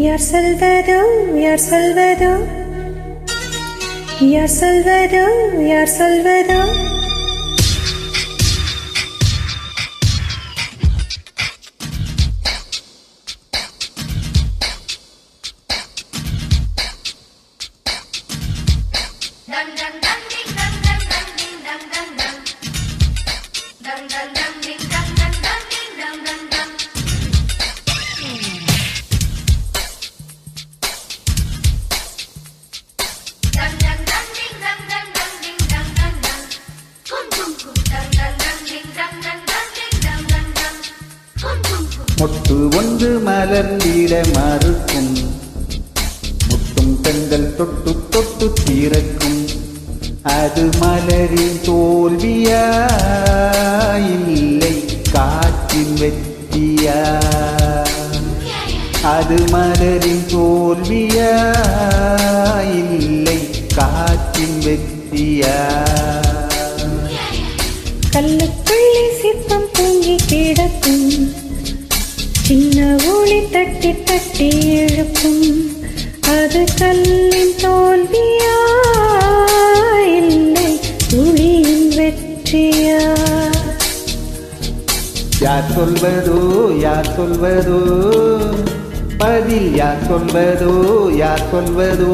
யார் சொல்வதோ யார் சொல்வதோ யார் சொல்வதோ யார் சொல்வதோ மொட்டு ஒன்று மலர்ந்திட மறுக்கும், முட்டும் பெண்கள் தொட்டு தொட்டு தீரக்கும். அது மலரின் தோல்வியா இல்லை காற்றின் வெற்றியா? அது மலரின் தோல்வியா இல்லை காற்றின் வெற்றியா? கல்லுக்குள்ளே சிற்பம் தூங்கி கிடக்கும், சின்ன ஒளி தட்டி தட்டி எழுப்பும். அது கல்லின் தோல்வியா இல்லை துளியின் வெற்றியா? யார் சொல்வதோ யார் சொல்வதோ பதில் யார் சொல்வதோ யார் சொல்வதோ?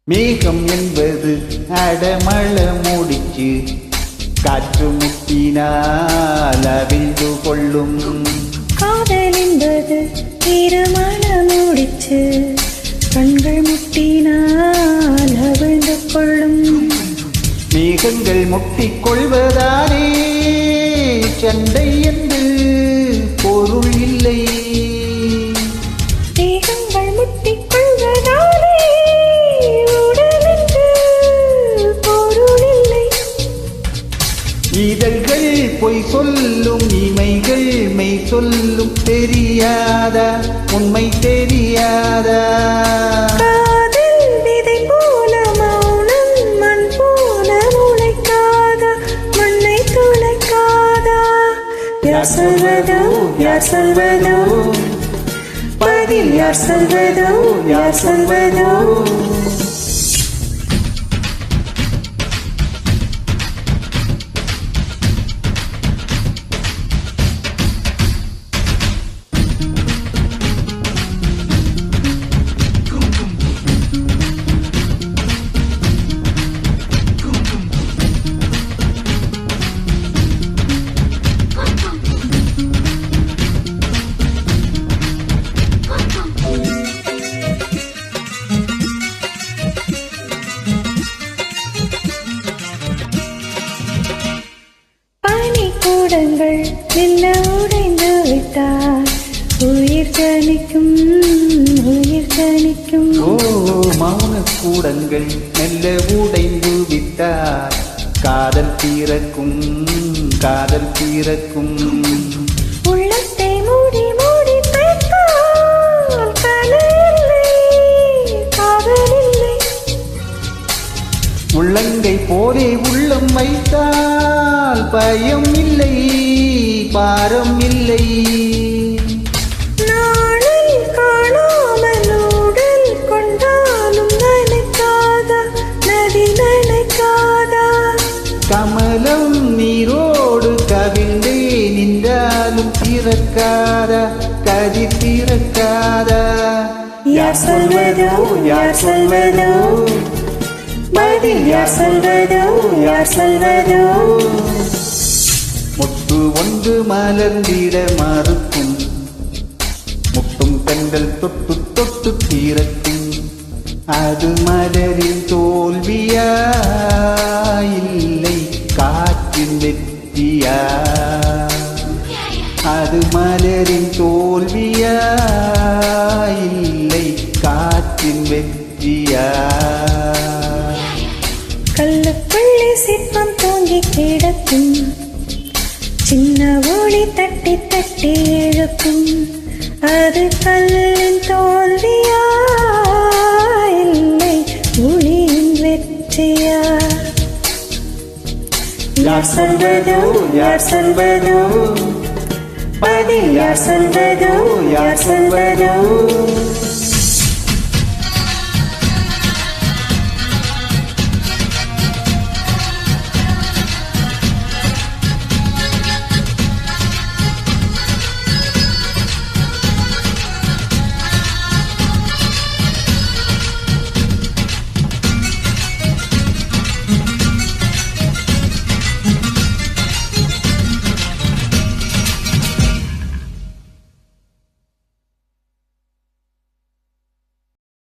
மேகம் என்பது அடமழ மூடிச்சு, காற்று முட்டினால் அவிழ்ந்து கொள்ளும். காதல் என்பது திருமண மூடிச்சு, கண்கள் முட்டினால் அவிழ்ந்து கொள்ளும். மேகங்கள் முட்டிக் கொள்வதாலே சண்டை என்று பொருள் இல்லை. மேகங்கள் முட்டிக் கொள்வதாலே இதழ்கள் பொய் சொல்லும், இமைகள் மெய் சொல்லும். தெரியாதா உண்மை தெரியாதா? காதல் விதை போல மௌனம் மண் போல முளைக்காதா, மண்ணை துளைக்காதா? யார் சொல்வதோ யார் சொல்வதோ பதில் யார் சொல்வதோ யார் சொல்வதோ? கூடங்கள் மெல்ல உடைந்து விட்டார், உயிர் தனிக்கும் உயிர் தனிக்கும். ஓ மௌன கூடங்கள் மெல்ல உடைந்து விட்டார், காதல் தீரக்கும் காதல் தீரக்கும். உள்ளத்தை மூடி மூடி வைத்தால் கலையில்லை காதல் இல்லை. உள்ளங்கை போலே உள்ளம் வைத்தால் பயம் இல்லை பாரம் இல்லை. நாளில் காணாமல் உடல் கொண்டாலும் நினைக்காதா நதி நினைக்காதா? கமலம் நீரோடு கவிழ்ந்தே நின்றாலும் திறக்காதா கதி திறக்காதா? யார் சொல்வதோ யார் சொல்வதோ பதில் யார் சொல்வதோ யார் சொல்வதோ? முட்டு ஒன்று மலர்ந்திட மறுக்கும், முட்டும் பெண்கள் தொட்டு தொட்டு தீரக்கும். அது மலரின் தோல்வியா இல்லை காற்றின் வெற்றியா? அது மலரின் தோல்வியா இல்லை காற்றின் வெற்றியா? கல்லுக்குள்ளே சிற்பம் தூங்கி கிடக்கும், சின்ன ஒளி தட்டி தட்டி எழுப்பும். அது கல்லின் தோல்வியா இல்லை ஒளியின் வெற்றியா? யார் சொல்வதோ யார் சொல்வதோ, பதில் யார் சொல்வதோ யார் சொல்வதோ?